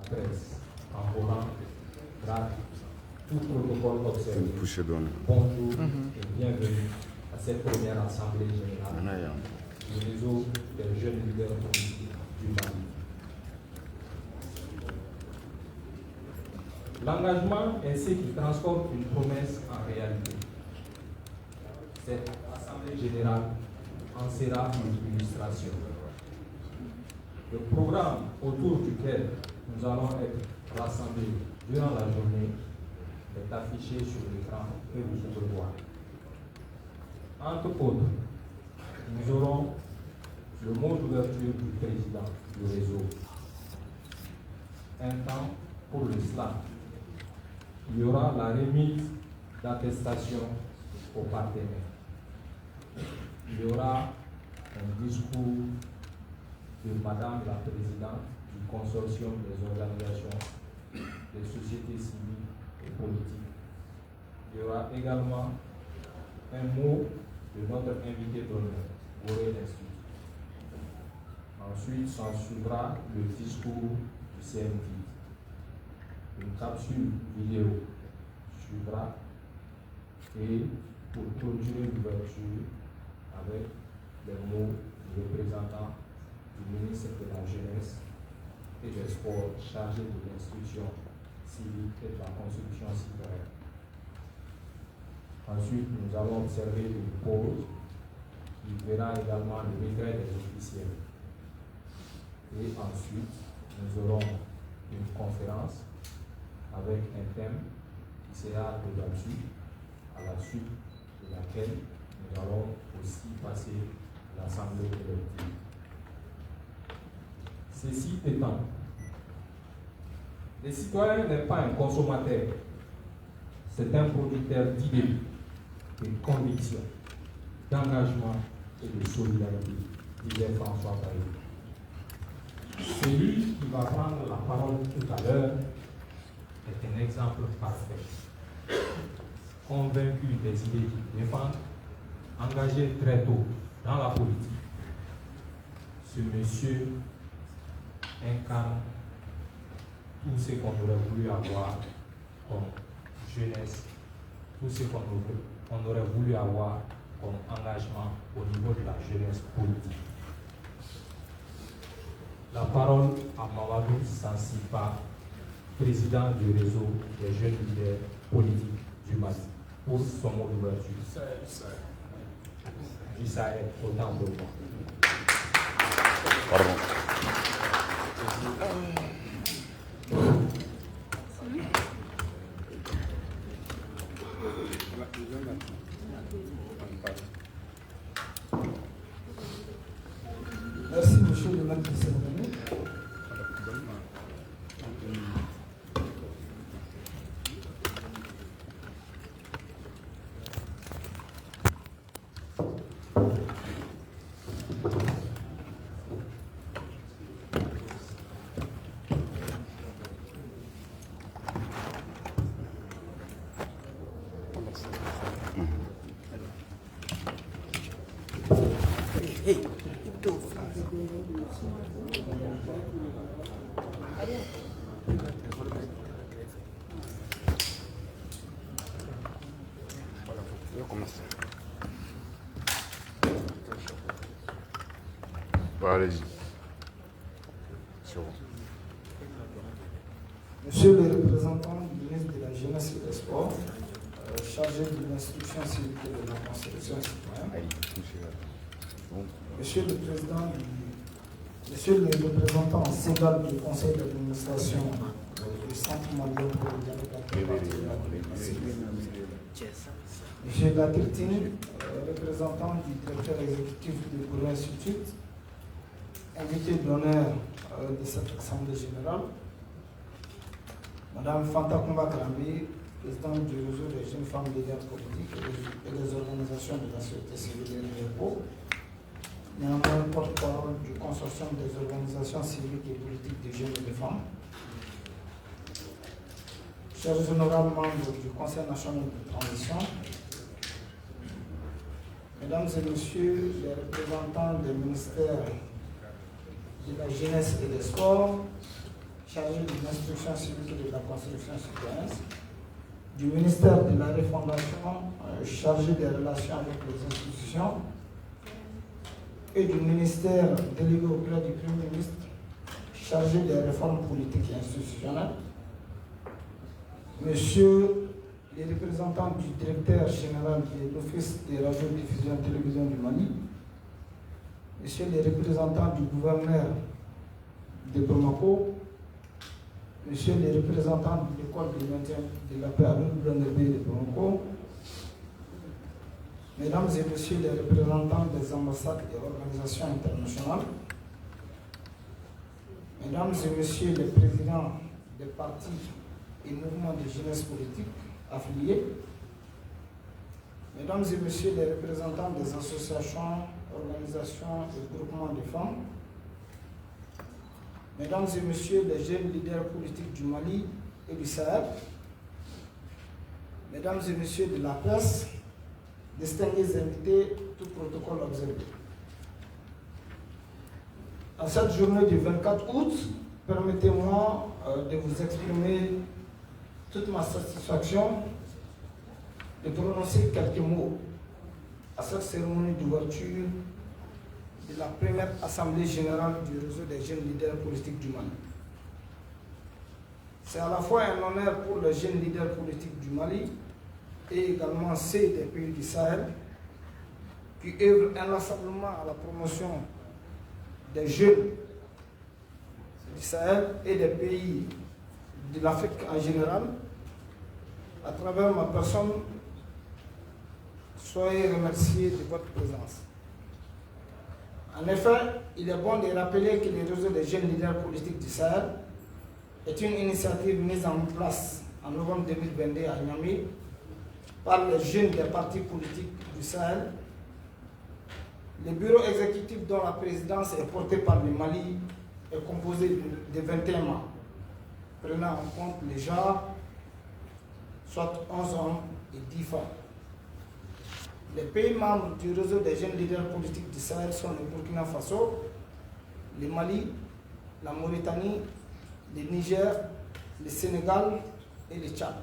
la presse en Coran, grave, tout protocole observé. Bonjour et bienvenue à cette première assemblée générale du réseau des jeunes leaders politiques du Mali. L'engagement est ce qui transforme une promesse en réalité. Cette assemblée générale en sera une illustration. Le programme autour duquel nous allons être rassemblés durant la journée est affiché sur l'écran que vous pouvez voir. Entre autres, nous aurons le mot d'ouverture du président du réseau, un temps pour le slam. Il y aura la remise d'attestation aux partenaires. Il y aura un discours de Madame la Présidente du consortium des organisations des sociétés civiles et politiques. Il y aura également un mot de notre invité d'honneur, Gorée Institut. Ensuite, s'en suivra le discours du CNT. Une capsule vidéo suivra et pour clôturer l'ouverture avec les mots du représentant du ministre de la Jeunesse et des Sports chargé de l'instruction civique et de la construction citoyenne. Ensuite, nous allons observer une pause qui verra également le retrait des officiels. Et ensuite, nous aurons une conférence avec un thème qui sera débattu, à la suite de laquelle nous allons aussi passer l'assemblée élective. Ceci étant, le citoyen n'est pas un consommateur, c'est un producteur d'idées, de convictions, d'engagement et de solidarité, disait François Bayrou. Celui qui va prendre la parole tout à l'heure est un exemple parfait. Convaincu des idées qu'il défend, engagé très tôt dans la politique, ce monsieur incarne tout ce qu'on aurait voulu avoir comme jeunesse, tout ce qu'on aurait voulu avoir comme engagement au niveau de la jeunesse politique. La parole à Mamadou Sansipa, président du réseau des jeunes leaders politiques du Mali, pour son mot d'ouverture. Du Sahel, autant pour moi. Pardon. Merci, monsieur le maire de cérémonie. Allez-y. Monsieur le représentant du ministre de la Jeunesse et des Sports, chargé de l'instruction civique et de la construction citoyenne, monsieur le représentant ségal du conseil d'administration du Centre malien pour le dialogue monsieur Latirtine, représentant du directeur exécutif du Gorée Institut, invité d'honneur de cette assemblée générale, Madame Fanta Kumba Krambi, présidente du réseau des jeunes femmes leaders politiques et des organisations de la société civile et repos, néanmoins porte-parole du consortium des organisations civiques et politiques des jeunes et des femmes, chers honorables membres du Conseil national de transition, mesdames et messieurs les représentants des ministères de la jeunesse et des sports, chargé de l'instruction civique et de la construction citoyenne, du ministère de la refondation chargé des relations avec les institutions et du ministère délégué auprès du Premier ministre chargé des réformes politiques et institutionnelles, Monsieur les représentants du directeur général de l'Office des radiodiffusions et télévision du Mali, Monsieur les représentants du gouverneur de Bamako, Monsieur les représentants de l'école de maintien de la paix à l'UNRB de Bamako, Mesdames et Messieurs les représentants des ambassades et organisations internationales, Mesdames et Messieurs les présidents des partis et mouvements de jeunesse politique affiliés, Mesdames et Messieurs les représentants des associations, organisations et groupements de femmes, Mesdames et Messieurs les jeunes leaders politiques du Mali et du Sahel, Mesdames et Messieurs de la presse, distingués invités, tout protocole observé. À cette journée du 24 août, permettez-moi de vous exprimer toute ma satisfaction de prononcer quelques mots à cette cérémonie d'ouverture de la première Assemblée générale du réseau des jeunes leaders politiques du Mali. C'est à la fois un honneur pour les jeunes leaders politiques du Mali et également ceux des pays du Sahel qui œuvrent inlassablement à la promotion des jeunes du Sahel et des pays de l'Afrique en général. À travers ma personne, soyez remerciés de votre présence. En effet, il est bon de rappeler que le réseau des jeunes leaders politiques du Sahel est une initiative mise en place en novembre 2022 à Niamey par les jeunes des partis politiques du Sahel. Le bureau exécutif dont la présidence est portée par le Mali est composé de 21 membres, prenant en compte les genres, soit 11 hommes et 10 femmes. Les pays membres du réseau des jeunes leaders politiques du Sahel sont le Burkina Faso, le Mali, la Mauritanie, le Niger, le Sénégal et le Tchad.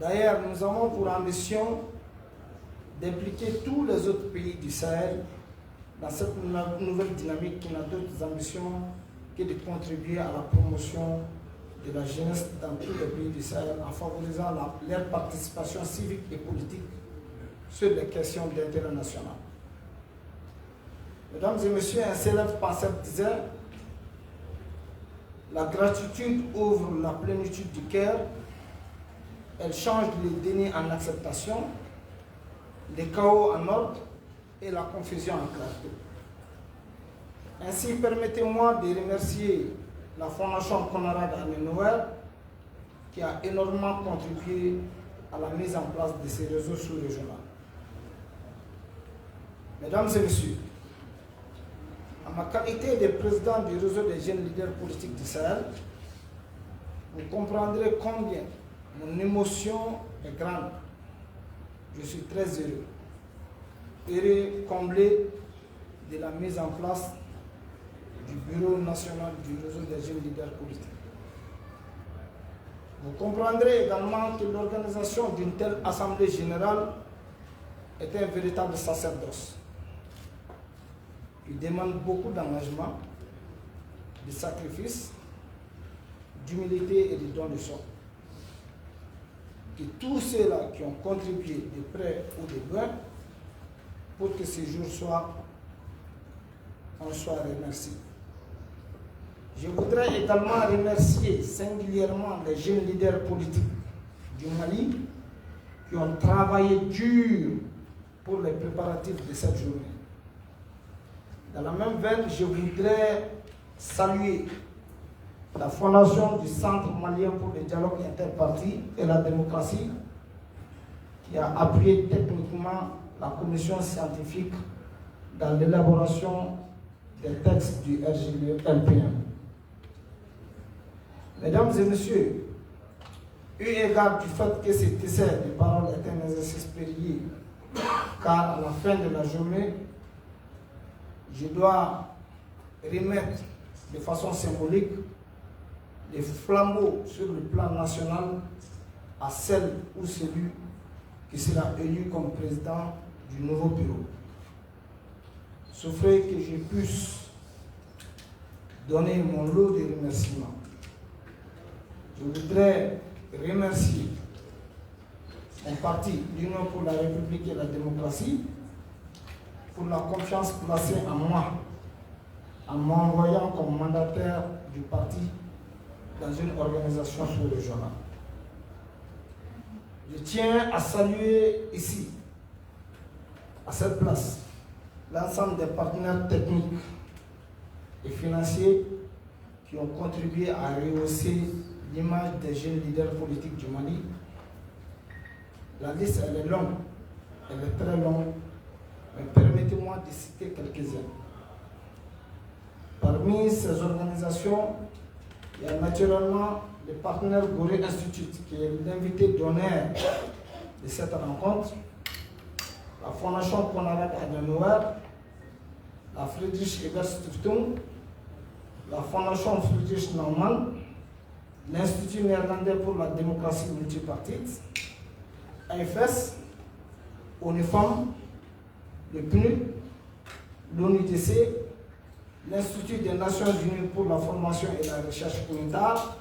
D'ailleurs, nous avons pour ambition d'impliquer tous les autres pays du Sahel dans cette nouvelle dynamique qui n'a d'autres ambitions que de contribuer à la promotion de la jeunesse dans tous les pays du Sahel en favorisant leur participation civique et politique sur les questions d'intérêt national. Mesdames et Messieurs, un célèbre penseur disait « La gratitude ouvre la plénitude du cœur, elle change les dénis en acceptation, les chaos en ordre et la confusion en clarté. » Ainsi, permettez-moi de remercier la Fondation Konrad Adenauer qui a énormément contribué à la mise en place de ces réseaux sous-régionaux. Mesdames et Messieurs, en ma qualité de président du réseau des jeunes leaders politiques du Sahel, vous comprendrez combien mon émotion est grande. Je suis très heureux, comblé de la mise en place du Bureau national du réseau des jeunes leaders politiques. Vous comprendrez également que l'organisation d'une telle assemblée générale est un véritable sacerdoce qui demande beaucoup d'engagement, de sacrifice, d'humilité et de don de soi. Que tous ceux-là qui ont contribué de près ou de loin pour que ce jour soit, on soit remercié. Je voudrais également remercier singulièrement les jeunes leaders politiques du Mali qui ont travaillé dur pour les préparatifs de cette journée. Dans la même veine, je voudrais saluer la fondation du Centre malien pour le dialogue interparti et la démocratie qui a appuyé techniquement la commission scientifique dans l'élaboration des textes du RGLPM. Mesdames et Messieurs, eu égard du fait que cet essai de parole est un exercice périlleux, car à la fin de la journée, je dois remettre de façon symbolique les flambeaux sur le plan national à celle ou celui qui sera élu comme président du nouveau bureau. Souffrez que je puisse donner mon lot de remerciements. Je voudrais remercier mon parti, l'Union pour la République et la démocratie, pour la confiance placée en moi, en m'envoyant comme mandataire du parti dans une organisation sous-régionale. Je tiens à saluer ici, à cette place, l'ensemble des partenaires techniques et financiers qui ont contribué à rehausser l'image des jeunes leaders politiques du Mali. La liste, elle est longue, elle est très longue, mais permettez-moi de citer quelques-uns. Parmi ces organisations, il y a naturellement le partenaire Gorée Institute, qui est l'invité d'honneur de cette rencontre, la Fondation Konrad Adenauer, la Friedrich Ebert Stiftung, la Fondation Friedrich Naumann, l'Institut néerlandais pour la démocratie multipartite, AFS, ONUFEM, le PNUD, l'ONUDC, l'Institut des Nations Unies pour la formation et la recherche communautaire,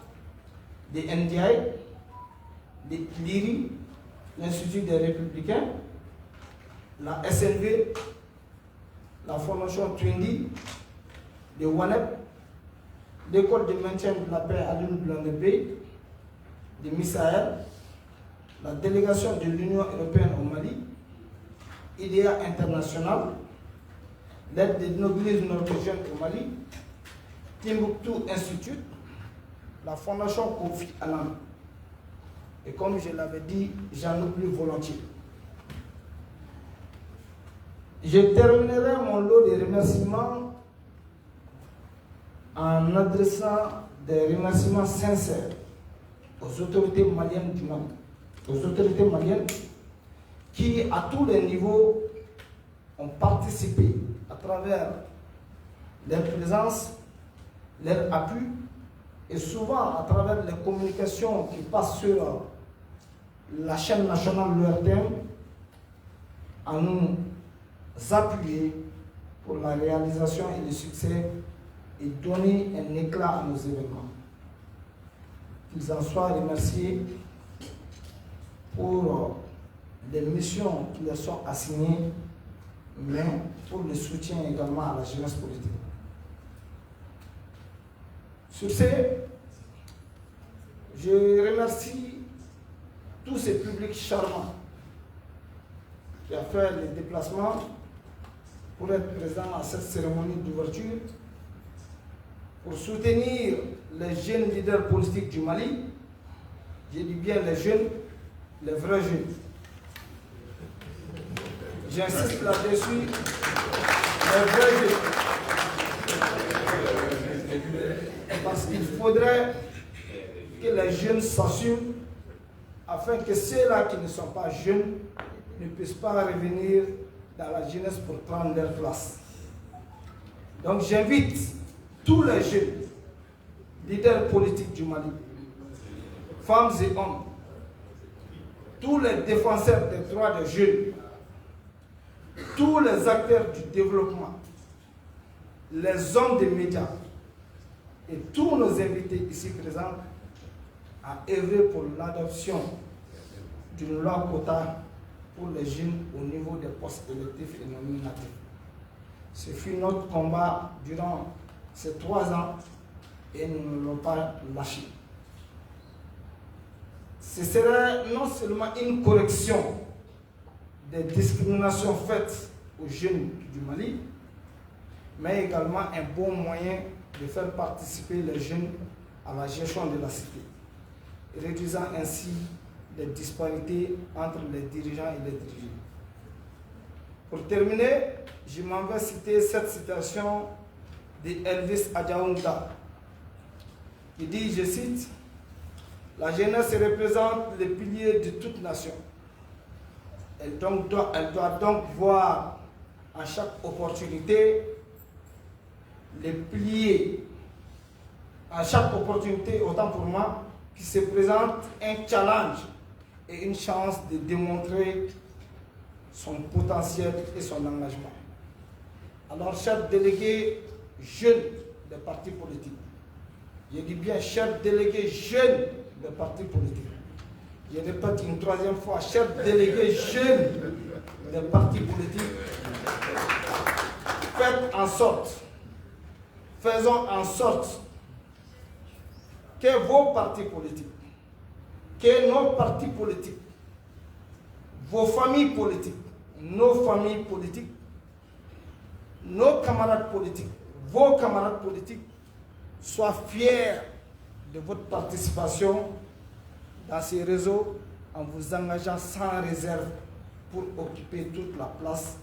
des NDI, des l'IRI, l'Institut des Républicains, la SNV, la Fondation Twindi, le WANEP, l'École de maintien de la paix à l'UNBLB, de Misaël, la délégation de l'Union européenne au Mali, IDEA International, l'aide des noblesse norvégienne au Mali, Timbuktu Institute, la Fondation Kofi Annan. Et comme je l'avais dit, j'en oublie volontiers. Je terminerai mon lot de remerciements en adressant des remerciements sincères aux autorités maliennes du Mali, aux autorités maliennes qui, à tous les niveaux, ont participé à travers leur présence, leur appui et souvent à travers les communications qui passent sur la chaîne nationale l'URTM, à nous appuyer pour la réalisation et le succès et donner un éclat à nos événements. Qu'ils en soient remerciés pour les missions qui leur sont assignées, mais pour le soutien également à la jeunesse politique. Sur ce, je remercie tous ces publics charmants qui ont fait les déplacements pour être présents à cette cérémonie d'ouverture, pour soutenir les jeunes leaders politiques du Mali. Je dis bien les jeunes, les vrais jeunes. J'insiste là-dessus, les vrais jeunes. Parce qu'il faudrait que les jeunes s'assument afin que ceux-là qui ne sont pas jeunes ne puissent pas revenir dans la jeunesse pour prendre leur place. Donc j'invite tous les jeunes leaders politiques du Mali, femmes et hommes, tous les défenseurs des droits des jeunes, tous les acteurs du développement, les hommes des médias et tous nos invités ici présents à œuvrer pour l'adoption d'une loi quota pour les jeunes au niveau des postes électifs et nominatifs. Ce fut notre combat durant ces 3 ans et nous ne l'avons pas lâché. Ce serait non seulement une correction des discriminations faites aux jeunes du Mali, mais également un bon moyen de faire participer les jeunes à la gestion de la cité, réduisant ainsi les disparités entre les dirigeants et les dirigés. Pour terminer, je m'en vais citer cette citation de Elvis Adjaounta, qui dit, je cite, « La jeunesse représente le pilier de toute nation. Elle doit donc voir à chaque opportunité les piliers à chaque opportunité, autant pour moi, qui se présente un challenge et une chance de démontrer son potentiel et son engagement. Alors, chers délégués jeunes des partis politiques, je dis bien chers délégués jeunes des partis politiques, je répète une troisième fois, chers délégués jeunes des partis politiques, faisons en sorte que vos partis politiques, que nos partis politiques, vos familles politiques, nos familles politiques, nos camarades politiques, vos camarades politiques soient fiers de votre participation dans ces réseaux en vous engageant sans réserve pour occuper toute la place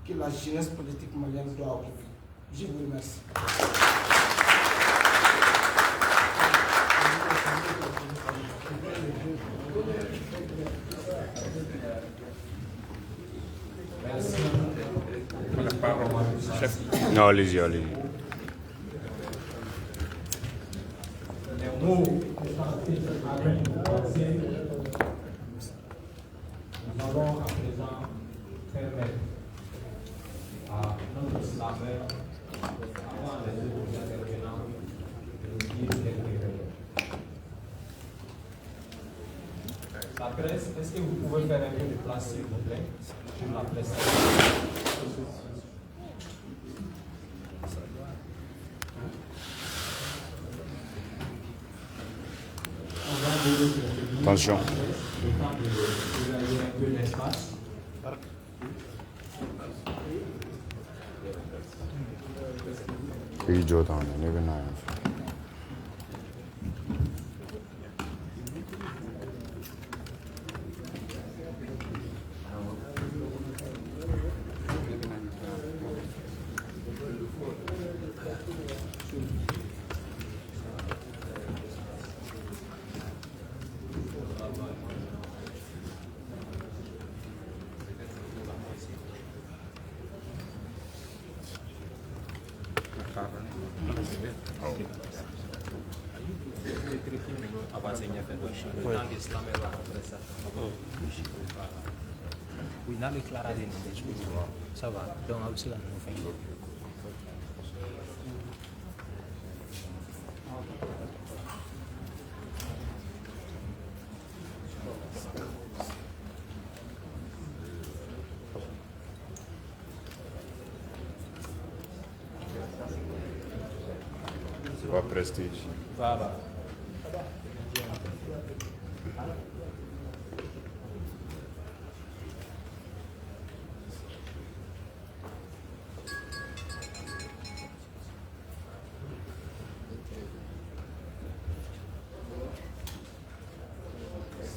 que la jeunesse politique malienne doit occuper. Je vous remercie. Merci. Non, allez-y, allez-y. Les mots avec nous pensées, nous allons à présent permettre à notre slammer, avant les autres intervenants, de nous dire quelques mots. La presse, est-ce que vous pouvez faire un peu de place, s'il vous plaît, sur la presse? Attention. Video down there, never know. Oui, dans les clarades, ça va. Donc, aussi, là, nous faisons. Va Prestige. Va.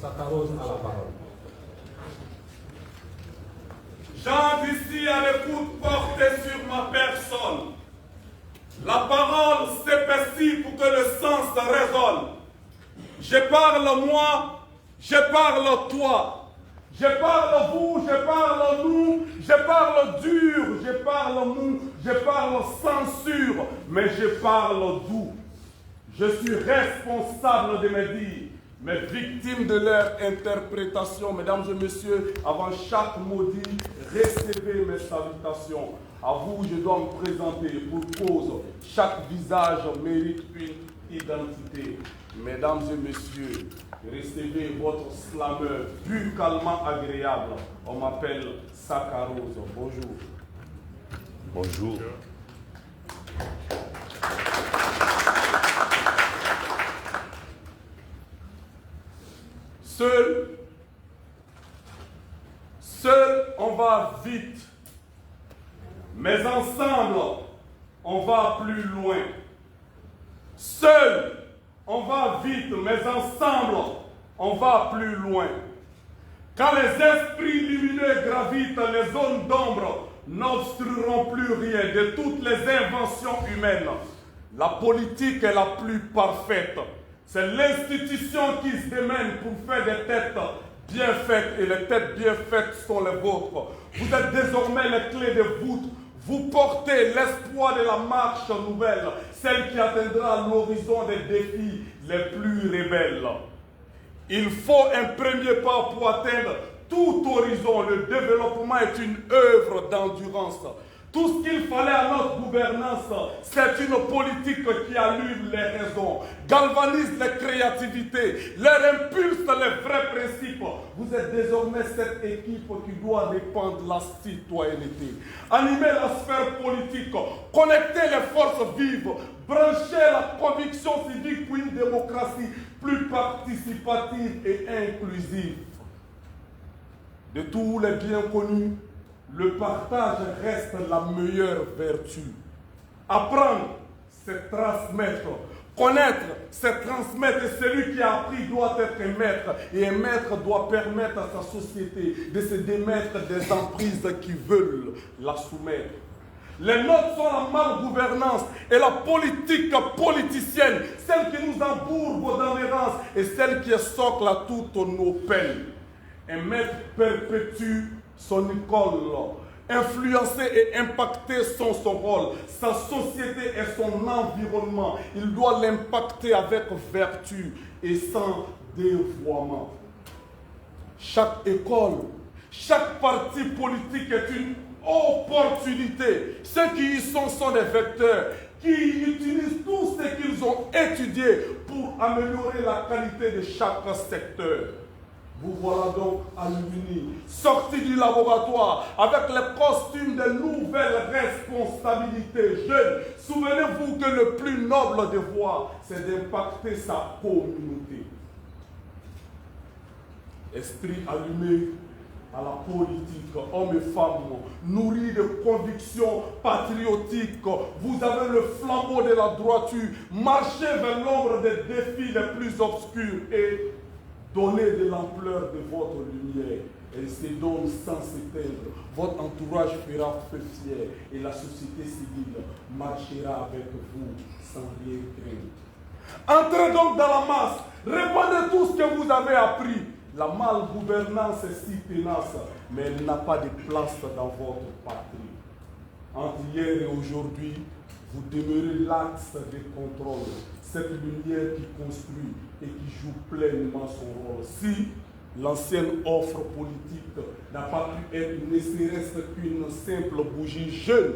Sakarose à la parole. Gens ici à l'écoute portée sur ma personne. La parole s'épaissit pour que le sens résonne. Je parle moi, je parle toi. Je parle vous, je parle nous, je parle dur, je parle mou, je parle censure, mais je parle doux. Je suis responsable de mes dires, mais victime de leur interprétation. Mesdames et messieurs, avant chaque mot dit, recevez mes salutations. À vous, je dois me présenter pour cause. Chaque visage mérite une identité. Mesdames et messieurs, recevez votre slameur buccalement agréable. On m'appelle Sakarose. Bonjour. Bonjour. Seul, on va vite. Mais ensemble, on va plus loin. Seul, on va vite, mais ensemble, on va plus loin. Quand les esprits lumineux gravitent les zones d'ombre, n'obstrueront plus rien de toutes les inventions humaines. La politique est la plus parfaite. C'est l'institution qui se démène pour faire des têtes bien faites, et les têtes bien faites sont les vôtres. Vous êtes désormais les clés de voûte. vous portez l'espoir de la marche nouvelle, celle qui atteindra l'horizon des défis les plus rebelles. Il faut un premier pas pour atteindre tout horizon. Le développement est une œuvre d'endurance. Tout ce qu'il fallait à notre gouvernance, c'est une politique qui allume les raisons, galvanise les créativités, leur impulse les vrais principes. Vous êtes désormais cette équipe qui doit répandre la citoyenneté, animer la sphère politique, connecter les forces vives, brancher la conviction civique pour une démocratie plus participative et inclusive. De tous les biens connus, le partage reste la meilleure vertu. Apprendre, c'est transmettre. Connaître, c'est transmettre. Et celui qui a appris doit être un maître. Et un maître doit permettre à sa société de se démettre des emprises qui veulent la soumettre. Les nôtres sont la malgouvernance et la politique politicienne, celle qui nous embourbe dans l'errance et celle qui est socle à toutes nos peines. Un maître perpétue son école, influencer et impacter son rôle, sa société et son environnement. Il doit l'impacter avec vertu et sans dévoiement. Chaque école, chaque parti politique est une opportunité. Ceux qui y sont des vecteurs qui utilisent tout ce qu'ils ont étudié pour améliorer la qualité de chaque secteur. Vous voilà donc alumni, sortis du laboratoire avec les costumes de nouvelles responsabilités. Jeunes, souvenez-vous que le plus noble devoir, c'est d'impacter sa communauté. Esprit allumé à la politique, hommes et femmes, nourris de convictions patriotiques, vous avez le flambeau de la droiture, marchez vers l'ombre des défis les plus obscurs et donnez de l'ampleur de votre lumière. Elle se donne sans s'éteindre. Votre entourage fera feu fier et la société civile marchera avec vous sans rien craindre. Entrez donc dans la masse, répandez tout ce que vous avez appris. La malgouvernance est si tenace, mais elle n'a pas de place dans votre patrie. Entre hier et aujourd'hui, vous demeurez l'axe de contrôle, cette lumière qui construit et qui joue pleinement son rôle. Si l'ancienne offre politique n'a pas pu être ne serait-ce qu'une simple bougie jeune,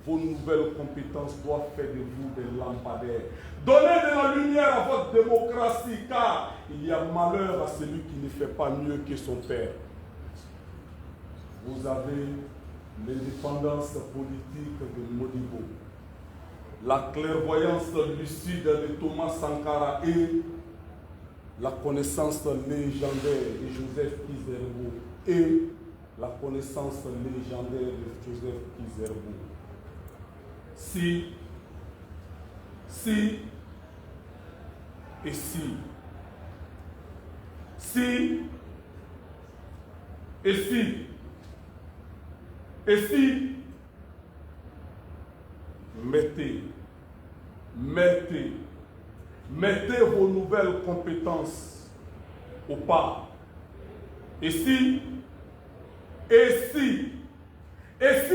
vos nouvelles compétences doivent faire de vous des lampadaires. Donnez de la lumière à votre démocratie, car il y a malheur à celui qui ne fait pas mieux que son père. Vous avez l'indépendance politique de Modibo, la clairvoyance lucide de Thomas Sankara et la connaissance légendaire de Joseph Kizerbo et la connaissance légendaire de Joseph Kizerbo. Si mettez vos nouvelles compétences au pas. Et si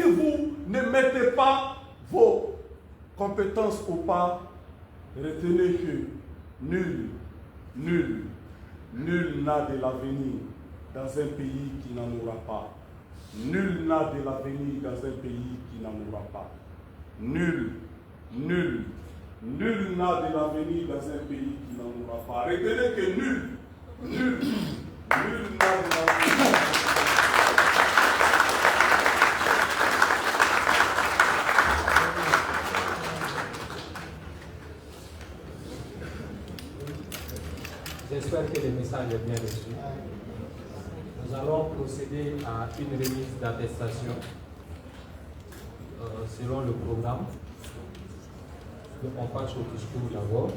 vous ne mettez pas vos compétences au pas, retenez que nul n'a de l'avenir dans un pays qui n'en aura pas. Nul n'a de l'avenir dans un pays qui n'en aura pas. Nul n'a de l'avenir dans un pays qui n'en aura pas. Retenez que nul n'a de l'avenir. J'espère que le message est bien reçu. Nous allons procéder à une remise d'attestation selon le programme. Donc on passe au discours d'abord.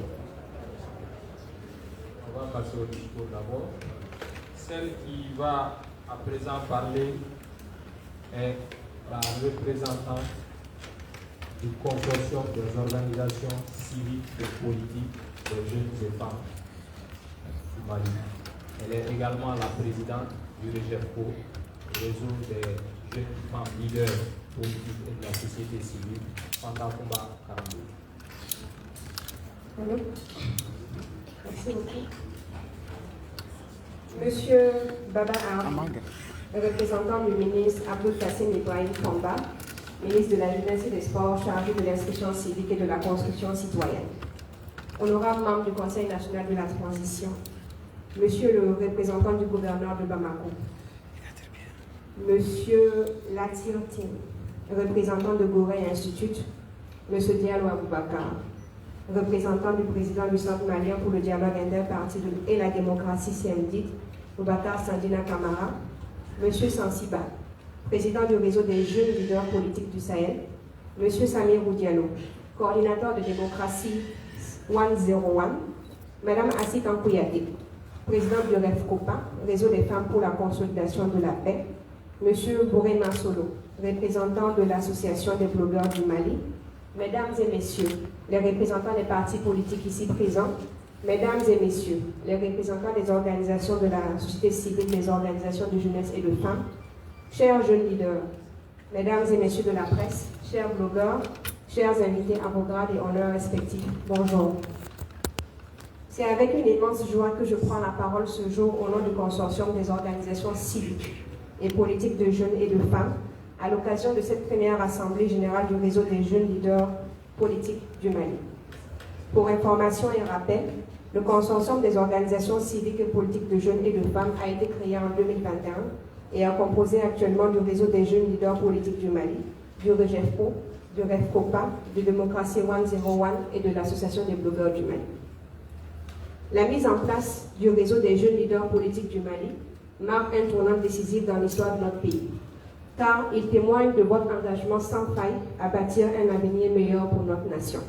On va passer au discours d'abord. Celle qui va à présent parler est la représentante du consortium des organisations civiques et politiques des jeunes et femmes du Mali. Elle est également la présidente du REGEFCO, réseau des jeunes femmes leaders politique et de la société civile, Fantakumba Karambou. Allô? Merci beaucoup. Monsieur Baba Ahmed, représentant du ministre Abdul Kassim Ibrahim Kamba, ministre de la Jeunesse et des Sports chargé de l'instruction civique et de la construction citoyenne. Honorable membre du Conseil national de la transition, Monsieur le représentant du gouverneur de Bamako, Monsieur Latir Tim, représentant de Gorée Institute, Monsieur Diallo Aboubakar, représentant du président du Centre malien pour le dialogue interparti et la démocratie CMDIT, Boubacar Sandina Kamara, Monsieur Sansiba, président du réseau des jeunes leaders politiques du Sahel, Monsieur Samir Diallo, coordinateur de démocratie 101, Madame Assi Kankouyate, présidente du REFCOPA, réseau des femmes pour la consolidation de la paix, Monsieur Bouré Massolo, représentant de l'Association des blogueurs du Mali, Mesdames et Messieurs, les représentants des partis politiques ici présents, Mesdames et Messieurs, les représentants des organisations de la société civile, des organisations de jeunesse et de femmes, chers jeunes leaders, Mesdames et Messieurs de la presse, chers blogueurs, chers invités à vos grades et honneurs respectifs, bonjour. C'est avec une immense joie que je prends la parole ce jour au nom du consortium des organisations civiques et politiques de jeunes et de femmes, à l'occasion de cette première assemblée générale du réseau des jeunes leaders politiques du Mali. Pour information et rappel, le consortium des organisations civiques et politiques de jeunes et de femmes a été créé en 2021 et est composé actuellement du réseau des jeunes leaders politiques du Mali, du REGEFCO, du REFCOPA, de Démocratie 101 et de l'Association des blogueurs du Mali. La mise en place du réseau des jeunes leaders politiques du Mali marque un tournant décisif dans l'histoire de notre pays, car il témoigne de votre engagement sans faille à bâtir un avenir meilleur pour notre nation.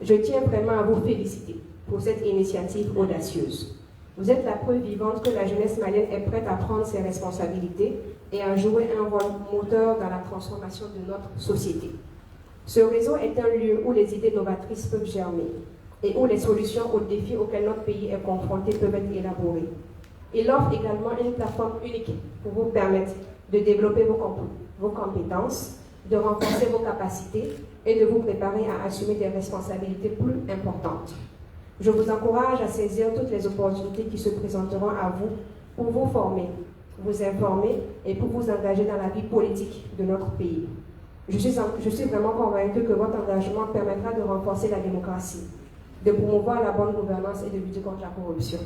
Je tiens vraiment à vous féliciter pour cette initiative audacieuse. Vous êtes la preuve vivante que la jeunesse malienne est prête à prendre ses responsabilités et à jouer un rôle moteur dans la transformation de notre société. Ce réseau est un lieu où les idées novatrices peuvent germer et où les solutions aux défis auxquels notre pays est confronté peuvent être élaborées. Il offre également une plateforme unique pour vous permettre de développer vos compétences, de renforcer vos capacités et de vous préparer à assumer des responsabilités plus importantes. Je vous encourage à saisir toutes les opportunités qui se présenteront à vous pour vous former, vous informer et pour vous engager dans la vie politique de notre pays. Je suis vraiment convaincue que votre engagement permettra de renforcer la démocratie, de promouvoir la bonne gouvernance et de lutter contre la corruption.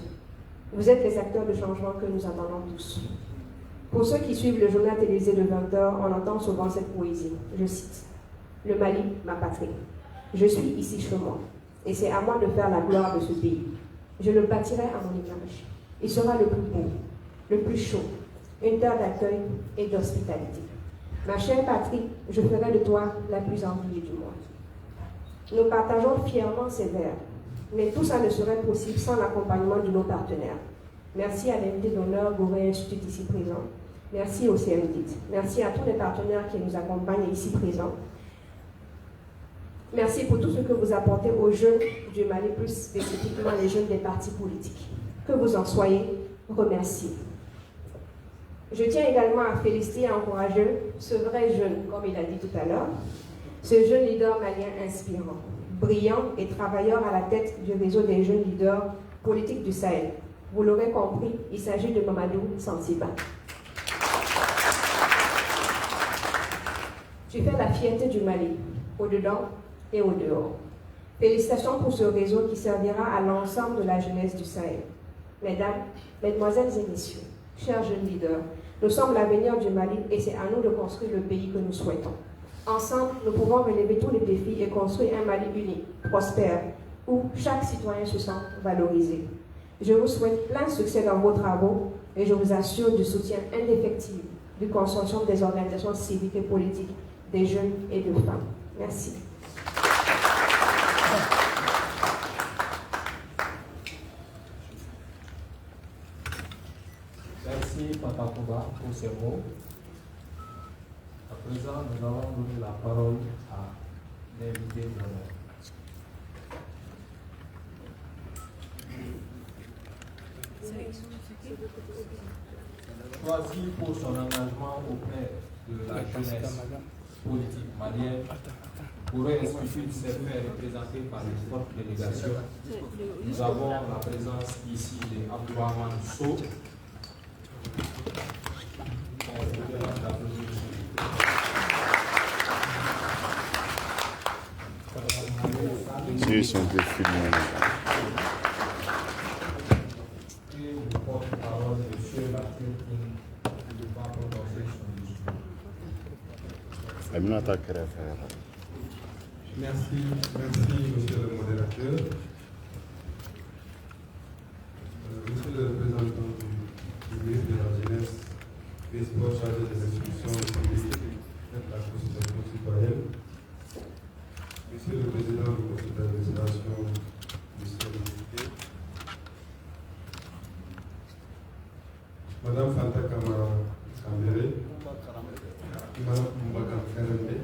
Vous êtes les acteurs de changement que nous attendons tous. Pour ceux qui suivent le journal télévisé de 20h, on entend souvent cette poésie. Je cite: « Le Mali, ma patrie. Je suis ici chez moi, et c'est à moi de faire la gloire de ce pays. Je le bâtirai à mon image. Il sera le plus beau, le plus chaud, une terre d'accueil et d'hospitalité. Ma chère patrie, je ferai de toi la plus enviée du monde. » Nous partageons fièrement ces vers, mais tout ça ne serait possible sans l'accompagnement de nos partenaires. Merci à l'invité d'honneur Gorée Institute ici présent. Merci au CMDIT. Merci à tous les partenaires qui nous accompagnent ici présents. Merci pour tout ce que vous apportez aux jeunes du Mali, plus spécifiquement les jeunes des partis politiques. Que vous en soyez remerciés. Je tiens également à féliciter et à encourager ce vrai jeune, comme il a dit tout à l'heure, ce jeune leader malien inspirant, brillant et travailleur à la tête du réseau des jeunes leaders politiques du Sahel. Vous l'aurez compris, il s'agit de Mamadou Sansiba. Tu fais la fierté du Mali, au-dedans et au-dehors. Félicitations pour ce réseau qui servira à l'ensemble de la jeunesse du Sahel. Mesdames, Mesdemoiselles et Messieurs, chers jeunes leaders, nous sommes l'avenir du Mali et c'est à nous de construire le pays que nous souhaitons. Ensemble, nous pouvons relever tous les défis et construire un Mali uni, prospère, où chaque citoyen se sent valorisé. Je vous souhaite plein succès dans vos travaux et je vous assure du soutien indéfectible du consortium des organisations civiques et politiques, des jeunes et de femmes. Merci. Merci Fantakumba pour ces mots. À présent, nous allons donner la parole à l'invité d'honneur. Choisi pour son engagement auprès de la jeunesse politique malienne, Gorée Institute s'est fait représenter par une forte délégation. Nous avons la présence ici de Abdourahmane Sow. Si, ils sont des films. Et le porte-parole, M. Latir King, qui va prononcer son discours. Merci, monsieur le modérateur. Monsieur le représentant du ministre de la Jeunesse, des Sports chargé des institutions civiles et de la consultation citoyenne, monsieur le président du conseil d'administration du CNDP, madame Fanta Kamara Kambere, madame Mbaka Karembe,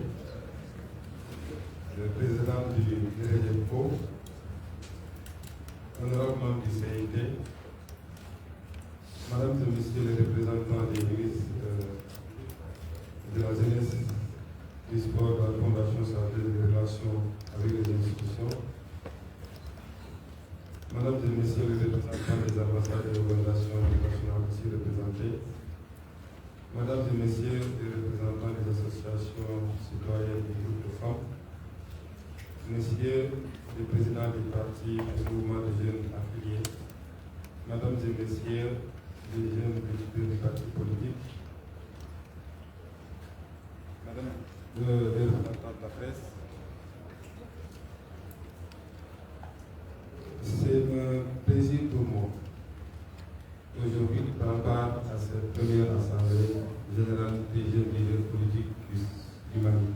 le président du REDEPO, honorable membre du CIT, Madame et Messieurs les représentants des ministres de la jeunesse, du sport, de la Fondation Santé et des relations avec les institutions, Madame et Messieurs les représentants des ambassades et organisations internationales ici représentées, Madame et Messieurs les représentants des associations citoyennes et groupes de femmes, Messieurs les présidents des partis et mouvements de jeunes affiliés, Mesdames et Messieurs les jeunes des partis politiques, Madame les représentants de la presse, c'est un plaisir pour moi aujourd'hui de prendre part à cette première assemblée générale des jeunes leaders politiques du Mali.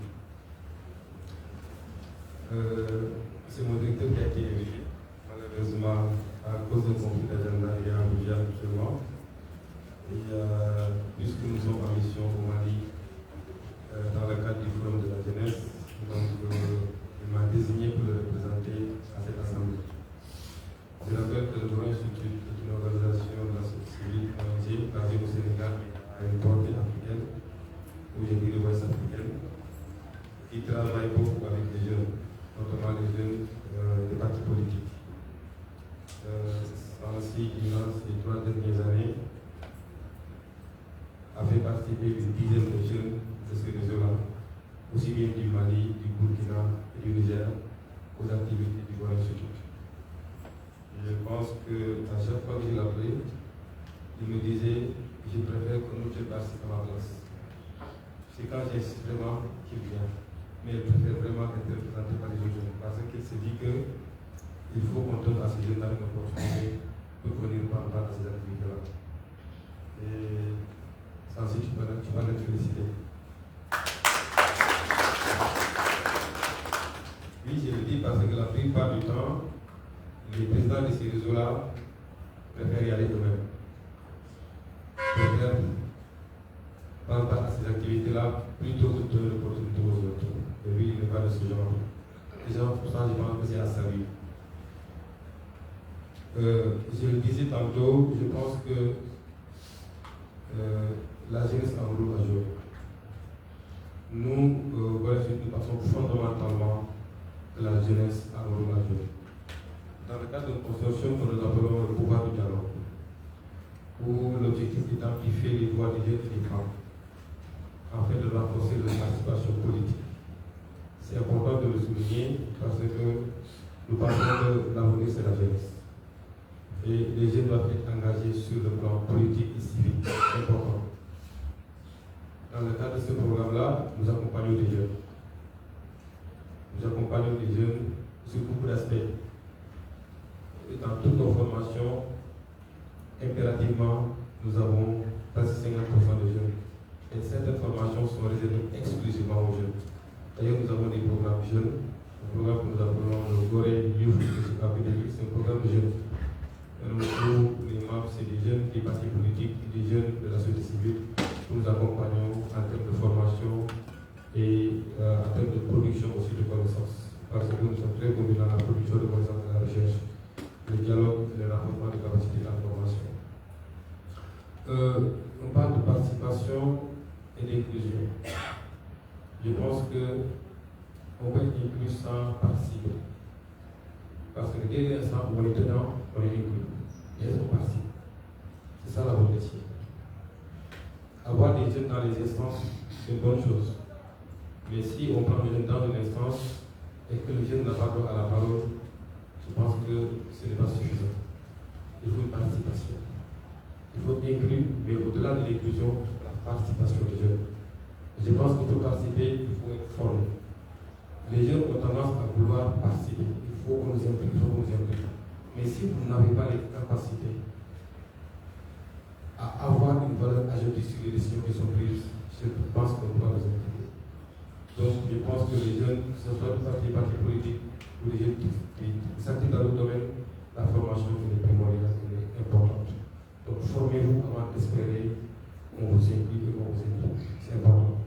C'est mon directeur qui a été élu, malheureusement, à cause d'un conflit d'agenda et à Abuja actuellement. Et puisque nous sommes en mission au Mali, dans le cadre du Forum de la jeunesse, donc il m'a désigné pour le représenter à cette assemblée. Je rappelle que le Gorée Institute est une organisation de la société civile ONG basée au Sénégal à une portée africaine, ou je dirais ouest africaine, qui travaille beaucoup avec les jeunes, notamment les jeunes des partis politiques. Ainsi, durant ces 3 dernières années, a fait participer une dizaine de jeunes de ce réseau-là, aussi bien du Mali, du Burkina et du Niger, aux activités du Gorée Institute. Je pense qu'à chaque fois que je l'appelais, il me disait je préfère que nous te participions à ma place. C'est quand j'insiste vraiment qu'il vient. Mais il préfère vraiment être représenté par les autres jeunes parce qu'il se dit qu'il faut qu'on donne à ces jeunes-là une opportunité pour venir prendre part à ces activités-là. Et sans si tu peux être félicité. Oui, je le dis parce que la plupart du temps, les présidents de ces réseaux-là préfèrent y aller eux-mêmes. Préfèrent prendre part à ces activités-là plutôt que de donner l'opportunité aux autres. Et lui, il n'est pas de ce genre. Déjà, pour ça, je pense que c'est à saluer. Je le disais tantôt, je pense que la jeunesse a un rôle à jouer. Nous, voilà, nous pensons fondamentalement que la jeunesse a un rôle à jouer. Dans le cadre d'une consortium que nous appelons le pouvoir du dialogue, où l'objectif est d'amplifier les voix des jeunes et des femmes, afin de renforcer leur participation politique. C'est important de le souligner parce que nous parlons de l'avenir, c'est la jeunesse. Et les jeunes doivent être engagés sur le plan politique et civique. C'est important. Dans le cadre de ce programme-là, nous accompagnons les jeunes. Nous accompagnons les jeunes sur beaucoup d'aspects. Et dans toutes nos formations, impérativement, nous avons presque 50% de jeunes. Et certaines formations sont réservées exclusivement aux jeunes. D'ailleurs, nous avons des programmes jeunes. Un programme que nous appelons le Gorée Youth Academy, c'est un programme jeune. Où les membres, c'est des jeunes des partis politiques, des jeunes de la société civile. Nous accompagnons en termes de formation et en termes de production aussi de connaissances. Parce que nous sommes très bons dans la production de connaissances et la recherche, le dialogue et le renforcement des capacités de la formation. On parle de participation et d'inclusion. Je pense qu'on va être inclus sans participer. Parce que dès l'instant où on est dedans, on est inclus. Et elles ont participé. C'est ça la bonne métier. Avoir des jeunes dans les instances, c'est une bonne chose. Mais si on prend les jeunes dans une instance et que le jeune n'a pas droit à la parole, je pense que ce n'est pas suffisant. Il faut une participation. Il faut inclure, mais au-delà de l'inclusion, la participation des jeunes. Je pense que pour participer, il faut être formé. Les jeunes ont tendance à vouloir participer. Il faut qu'on nous implique, il faut qu'on nous implique. Mais si vous n'avez pas les capacités à avoir une valeur ajoutée sur les décisions qui sont prises, je pense qu'on doit les impliquer. Donc, je pense que les jeunes, que ce soit des partis politiques ou les jeunes qui s'activent dans le domaine, la formation est primordiale, elle est importante. Donc, formez-vous avant d'espérer qu'on vous implique et qu'on vous implique. C'est important.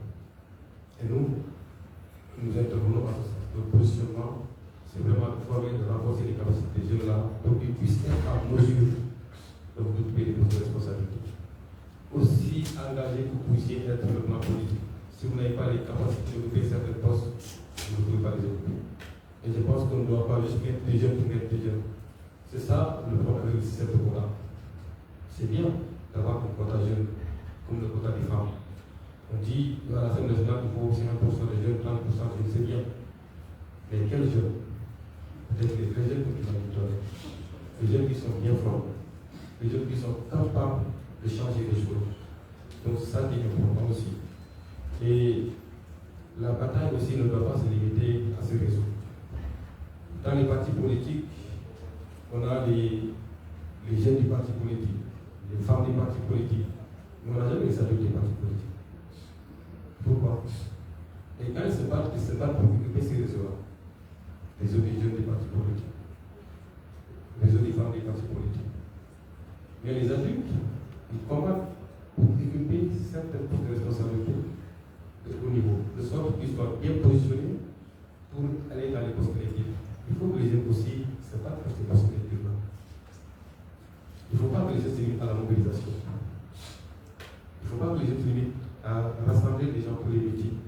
Et nous intervenons à ce sens. Le positionnement, c'est vraiment de former, de renforcer les capacités des jeunes là pour qu'ils puissent être en mesure de occuper les postes de responsabilité. Aussi engagé que vous puissiez être sur le plan politique. Si vous n'avez pas les capacités d'occuper certains postes, vous ne pouvez pas les occuper. Et je pense qu'on ne doit pas juste mettre des jeunes pour mettre des jeunes. C'est ça le problème avec le système de quota. C'est bien d'avoir un quota jeune, comme le quota des femmes. On dit à l'Assemblée nationale qu'il faut 50% des jeunes, 30% des jeunes, c'est bien. Mais quels jeunes? Peut-être les vrais jeunes qui sont victorieux. Les jeunes qui sont bien formés. Les jeunes qui sont capables de changer les choses. Donc ça qui est important aussi. Et la bataille aussi ne doit pas se limiter à ces réseaux. Dans les partis politiques, on a les jeunes du parti politique, les femmes des partis politiques. Mais on n'a jamais les adultes des partis politiques. Pourquoi? Et quand ils se battent pour occuper ces réseaux-là, réseaux des jeunes des partis politiques, réseaux des femmes des partis politiques. Mais les adultes, ils combattent pour occuper certaines postes de responsabilité de haut niveau, de sorte qu'ils soient bien positionnés pour aller dans les postes collectifs. Il faut que les jeunes aussi se battent pour ces postes collectifs-là. Il ne faut pas que les jeunes se limitent à la mobilisation. Il ne faut pas que les jeunes se limitent à rassembler les gens pour les meetings.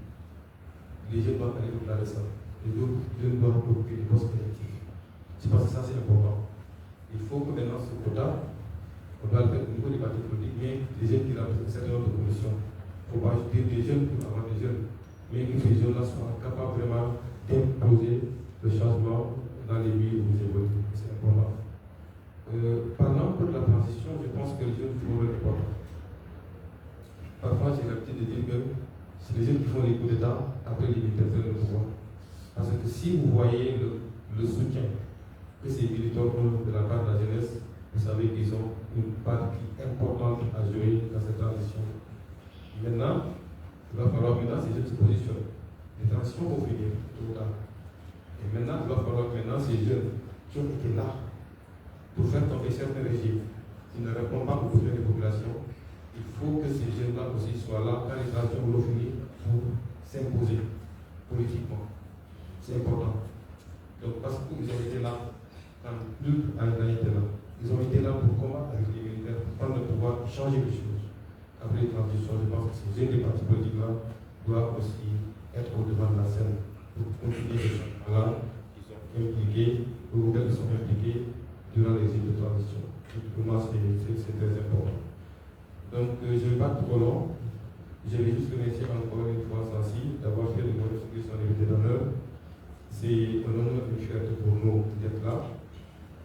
Les jeunes doivent aller au-delà de ça. Les jeunes doivent occuper les postes collectifs. Je pense que ça c'est important. Il faut que maintenant ce quota, on doit le faire au niveau des partis politiques, mais les jeunes qui ont un certain nombre de commissions. Il ne faut pas dire des jeunes pour avoir des jeunes, mais que ces jeunes-là soient capables vraiment d'imposer le changement dans les lieux où ils évoluent. C'est important. Parlant pour la transition, je pense que les jeunes font le important. Parfois, j'ai l'habitude de dire que c'est les jeunes qui font les coups d'État, après les militaires prennent le pouvoir. Parce que si vous voyez le soutien que ces militaires ont de la part de la jeunesse, vous savez qu'ils ont une partie importante à jouer dans cette transition. Maintenant, il va falloir que ces jeunes se positionnent. Les transitions vont finir, tôt ou tard. Et maintenant, il va falloir que ces jeunes qui ont été là pour faire tomber certains régimes, qui ne répondent pas aux besoins des populations, il faut que ces jeunes-là aussi soient là quand les transitions vont finir pour s'imposer politiquement. C'est important. Donc, parce qu'ils ont été là, quand plus Al-Qaïda était là, ils ont été là pour combattre avec les militaires, pour prendre le pouvoir, pour changer les choses. Après les transitions, je pense que ces jeunes des partis politiques-là doivent aussi être au devant de la scène pour continuer les changements-là qui sont impliqués, ou qui sont impliqués durant les îles de transition. Pour moi, c'est très important. Donc, je ne vais pas trop long. Je vais juste remercier encore une fois Sancy d'avoir fait de moi son invité d'honneur. C'est un honneur et une fierté pour nous d'être là.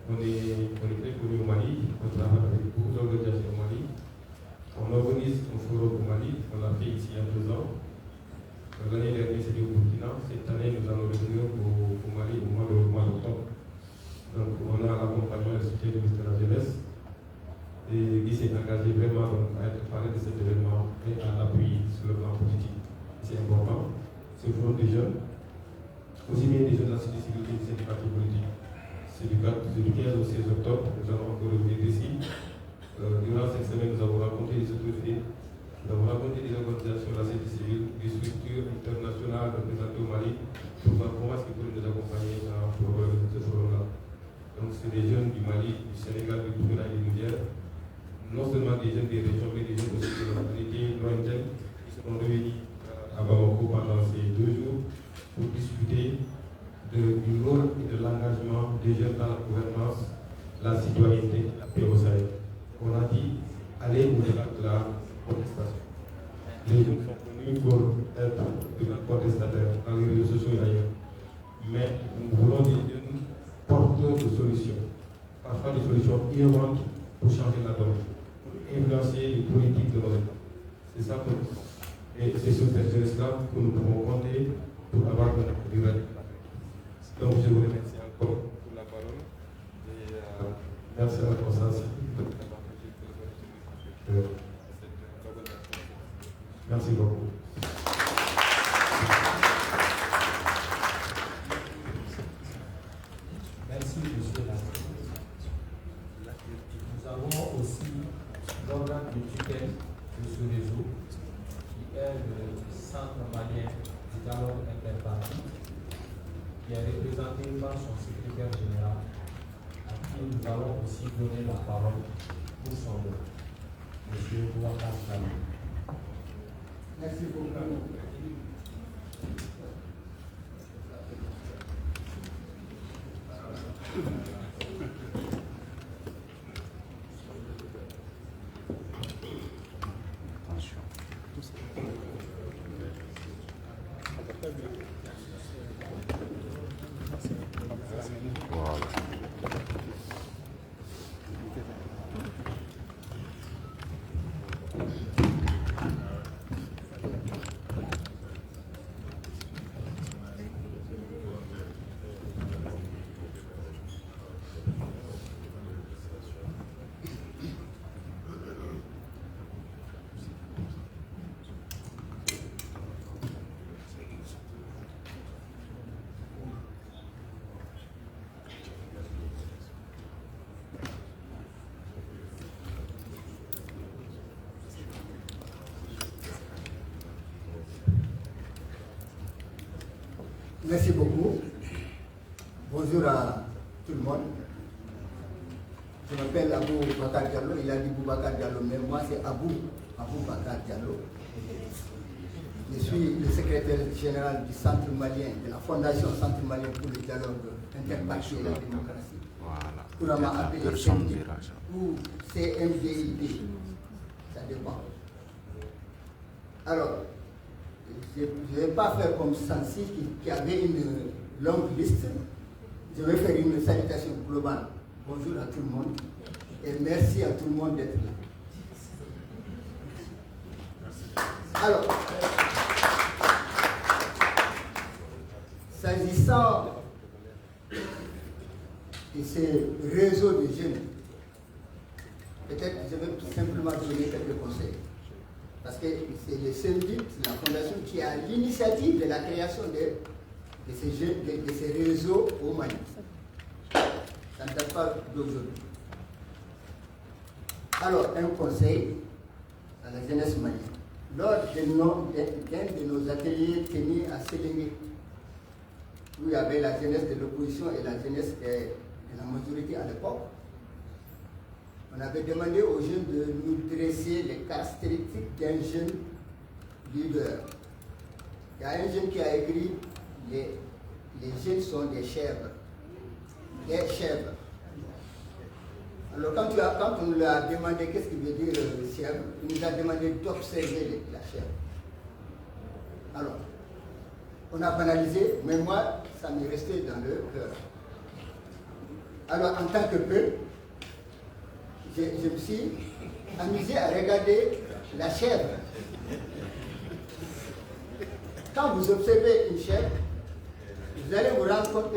On est très connus au Mali, on travaille avec beaucoup d'organisations au Mali. On organise un forum au Mali, on l'a fait ici il y a 2 ans. L'année dernière, c'était au Burkina. Cette année, nous allons revenir au Mali au mois d'octobre. Donc, on a l'accompagnement et le soutien du ministère de la Jeunesse. Et qui s'est engagé vraiment à être parlé de cet événement et à l'appuyer sur le plan politique. C'est important. C'est le forum des jeunes, aussi bien des jeunes de la société civile que des syndicats politiques. C'est du 15 au 16 octobre, nous allons encore revenir ici. Durant cette semaine, nous avons rencontré des autorités, nous avons rencontré des organisations de la société civile, des structures internationales représentées au Mali, pour voir comment est-ce qu'ils peuvent nous accompagner pour ce forum-là. Donc, c'est des jeunes du Mali, du Sénégal, du Burkina et du Niger. Non seulement des jeunes des régions, mais des jeunes aussi de la localité lointaine qui seront réunis à à Bamako pendant ces 2 jours pour discuter du rôle et de l'engagement des jeunes dans la gouvernance, la citoyenneté et la paix au Sahel. On a dit aller au-delà de la contestation. Les jeunes sont connus pour être des contestataires dans les réseaux sociaux et ailleurs. Mais nous voulons des jeunes porteurs de solutions, parfois des solutions innovantes pour changer la donne, pour influencer les politiques de nos États. C'est ça que nous voulons. Et c'est sur cette jeunesse-là que nous pouvons compter pour avoir notre durée. Donc je vous remercie encore pour la parole et merci à la Constance. Merci beaucoup. Merci, monsieur Lassie. Nous avons aussi l'organe de tutelle de ce réseau, qui est le Centre malien du dialogue interparti, qui est représenté par son secrétaire général, à qui nous allons aussi donner la parole pour son nom, monsieur Boubacar Diallo. Merci beaucoup. Merci beaucoup. Bonjour à tout le monde. Je m'appelle Abou Bakar Diallo. Il a dit Boubacar Diallo, mais moi c'est Abou Bakar Diallo. Je suis le secrétaire général du Centre malien, de la Fondation Centre malien pour le dialogue interparti et la démocratie. Voilà. Couramment appelé CMD ou CMDID. Ça dépend. Alors, je ne vais pas faire comme Sansi qui avait une longue liste. Je vais faire une salutation globale. Bonjour à tout le monde et merci à tout le monde d'être là. Alors, s'agissant de ces réseaux de jeunes, peut-être je vais tout simplement donner quelques conseils. Parce que c'est le CMD, la fondation qui a l'initiative de la création de ces réseaux au Mali. Ça ne date pas d'aujourd'hui. Alors, un conseil à la jeunesse malienne. Lors d'un de nos ateliers tenus à Sélémé, où il y avait la jeunesse de l'opposition et la jeunesse de la majorité à l'époque, on avait demandé aux jeunes de nous dresser les caractéristiques d'un jeune leader. Il y a un jeune qui a écrit les jeunes sont des chèvres. Des chèvres. Alors quand on lui a demandé qu'est-ce qu'il veut dire chèvre, il nous a demandé d'observer la chèvre. Alors, on a banalisé, mais moi, ça m'est resté dans le cœur. Alors, en tant que peuple, je me suis amusé à regarder la chèvre. Quand vous observez une chèvre, vous allez vous rendre compte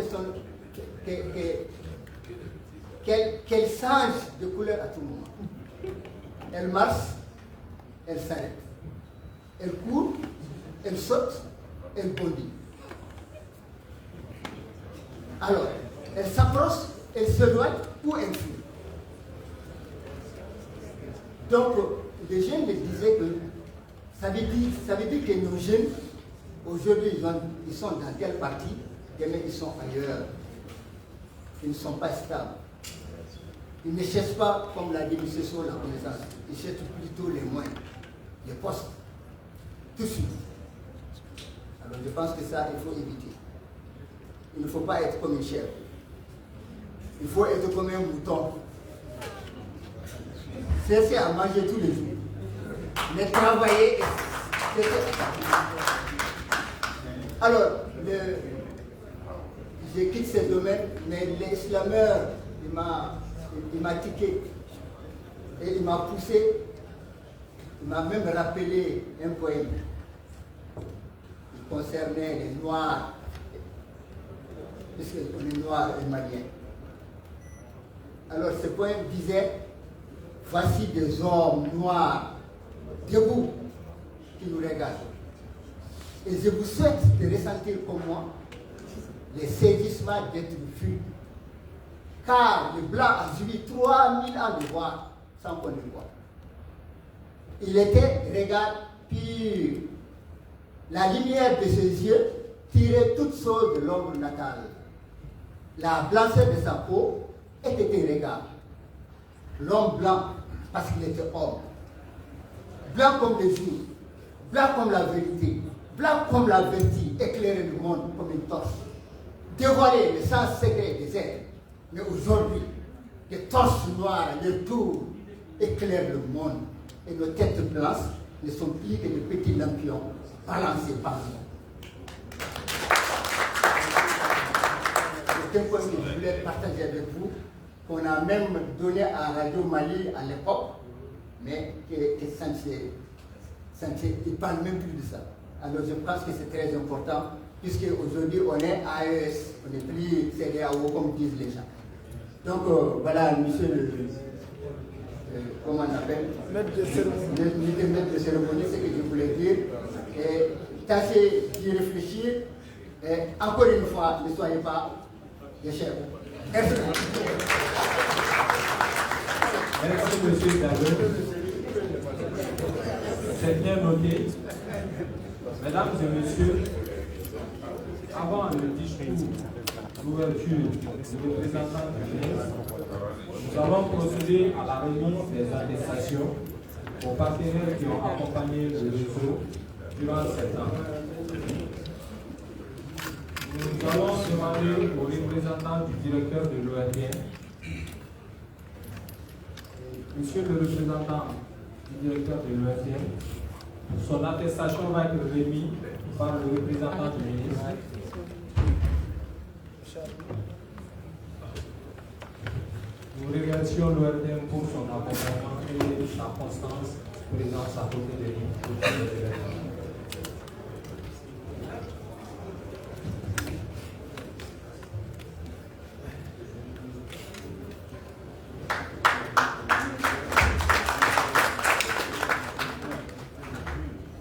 qu'elle change de couleur à tout moment. Elle marche, elle s'arrête. Elle court, elle saute, elle bondit. Alors, elle s'approche, elle s'éloigne ou elle fuit. Donc, les jeunes me disaient que ça veut dire que nos jeunes, aujourd'hui, ils sont dans quelle partie, demain ils sont ailleurs. Ils ne sont pas stables. Ils ne cherchent pas, comme l'a dit M. Sow, la connaissance. Ils cherchent plutôt les moyens, les postes, tout de suite. Donc je pense que ça, il faut éviter. Il ne faut pas être comme une chèvre. Il faut être comme un mouton. Cessez à manger tous les jours. Mais travailler. Alors, je quitte ce domaine, mais l'islameur, il m'a tiqué. Et il m'a poussé. Il m'a même rappelé un poème. Il concernait les Noirs. Puisque les Noirs et Maliens. Alors ce poème disait, voici des hommes noirs, debout, qui nous regardent. Et je vous souhaite de ressentir comme moi les saisissements d'être vus. Car le blanc a suivi 3000 ans de voir sans qu'on le voie. Il était regard pur. La lumière de ses yeux tirait toutes choses de l'ombre natale. La blancheur de sa peau était un regard. L'homme blanc, parce qu'il était homme. Blanc comme le jour, blanc comme la vérité, blanc comme la vertu, éclairer le monde comme une torche. Dévoiler le sens secret des êtres. Mais aujourd'hui, les torches noires, les tours, éclairent le monde. Et nos têtes blanches ne sont plus que de petits lampions balancés par nous. C'est un point que je voulais partager avec vous, qu'on a même donné à Radio Mali à l'époque, mais que ça ne parle même plus de ça. Alors je pense que c'est très important, puisque aujourd'hui on est AES, on n'est plus CEDEAO comme disent les gens. Donc voilà, monsieur le comment on appelle, maître de cérémonie, c'est ce que je voulais dire. Et tâchez d'y réfléchir. Et encore une fois, ne soyez pas des chefs. Merci. Merci, monsieur David. C'est bien noté. Mesdames et messieurs, avant le discours d'ouverture du représentant du ministre, nous allons procéder à la remise des attestations aux partenaires qui ont accompagné le réseau durant cet an. Nous allons demander au représentant du directeur de l'ORDN, monsieur le représentant du directeur de l'ORDN, son attestation va être remise par le représentant du ministre. Nous remercions l'ORDN pour son accompagnement et sa constance présence à côté de nous.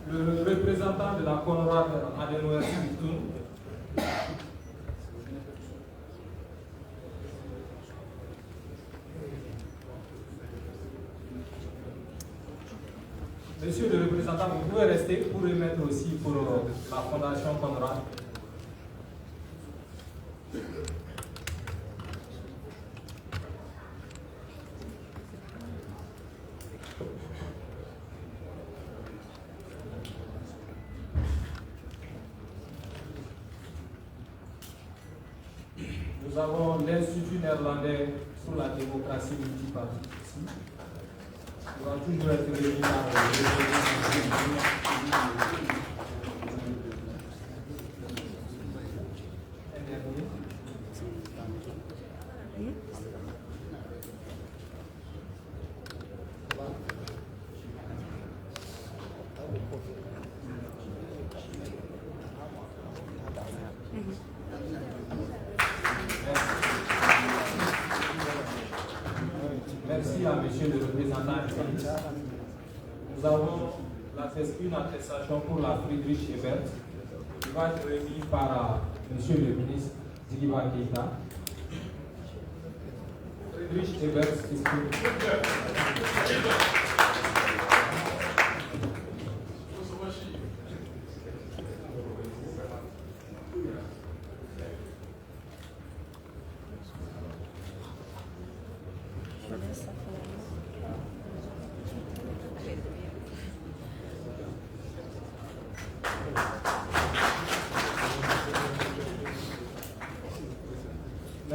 Le représentant de la CONRAD Adenoir Victoun. Monsieur le représentant, vous pouvez rester pour remettre aussi pour la Fondation Conrad. Nous avons l'Institut néerlandais sur la démocratie multipartite ici. On va toujours être réunis par Merci à monsieur le représentant. Nous avons une attestation pour la Friedrich Ebert qui va être remise par monsieur le ministre Djidiba Keïta. Friedrich Ebert, c'est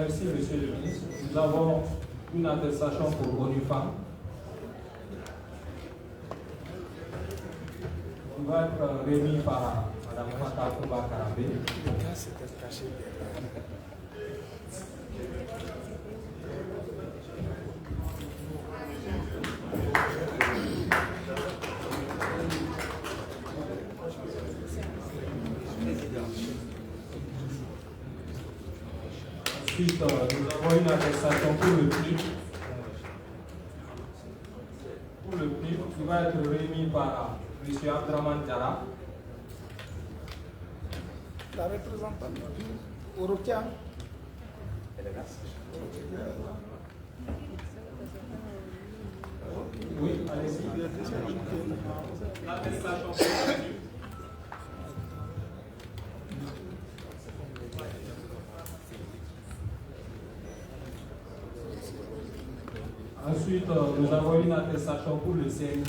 Merci, Monsieur le ministre. Nous avons une attestation pour ONU Femmes. Qui va être remis par Mme Fata Kumba Karabé. Ensuite, nous avons une attestation pour le prix. Pour le prix, qui va être remis par M. Abdraman Diara. La représentante du Orokia. Oui, allez-y. L'attestation pour le prix. Ensuite, nous avons une attestation pour le CNI.